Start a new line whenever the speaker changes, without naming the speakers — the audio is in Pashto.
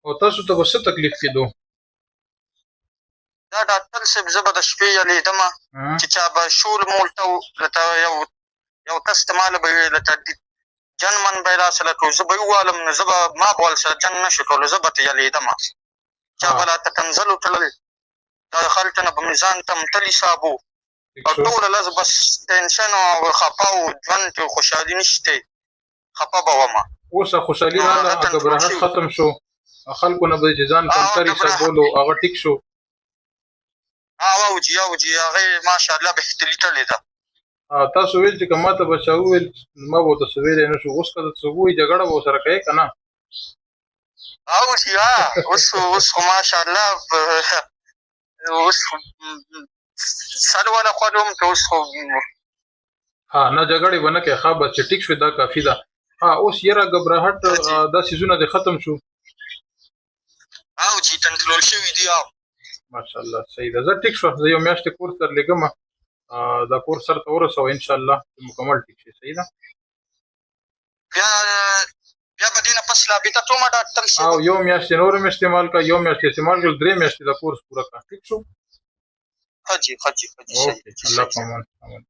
او تاسو ته به څه تکلیف کېدو؟
دا ډاکټر صاحب زه به د شپې یلېدم چې چا به شول مول ته لکه یو کس ته ماله به ویې لکه جن من به یې راسه لکه زه به یې ووالم نو زه به ما به ول سره جنګ نه شو کولی زه به ته یلېدم چا به راته کنځلو تلل دا خلکو نه به مې ځان ته تل حساب و او ټوله لس بس ټینشن او خفه و ژوند کې خوشحالي نشته خفه به ومه
اوس خوشحالي راغله غبرهټ ختم شو خلکو نه به چې ځان کمتر حسابولو هغه ټیک شو
اوجي هغې ماشاءالله بهتري تړلې ده
تاسو ویل چې که ما ته به چا وویل ما به ورته څه ویلی نه شو اوس که څه ووایي جګړه به ورسره کوې که نه
اوجي اوس خو ماشاءالله اوس سر والا خوړم که اوس خو
نه جګړې به نه کوې ښه بس چې ټیک شوې دا کافي ده اوس یره غبرهټ دا سیزونه دې ختم شو
اوجي کنټرول شوي دي
ماشاءالله صحیح ده زه ټیک شو زه یو میاشتې کورس در لېږم دا کورس سر ته ورسوه انشاءالله مکمل ټیک شي صحیح ده
بیا به دې نه پس رابطه کومه ډاکټر صاحب
او یو میاشتې نور هم استعمال کړه یو میاشتې استعمال کړل 3 میاشتې دا کورس پوره کړه ټیک شو
ښه جي
الله پامان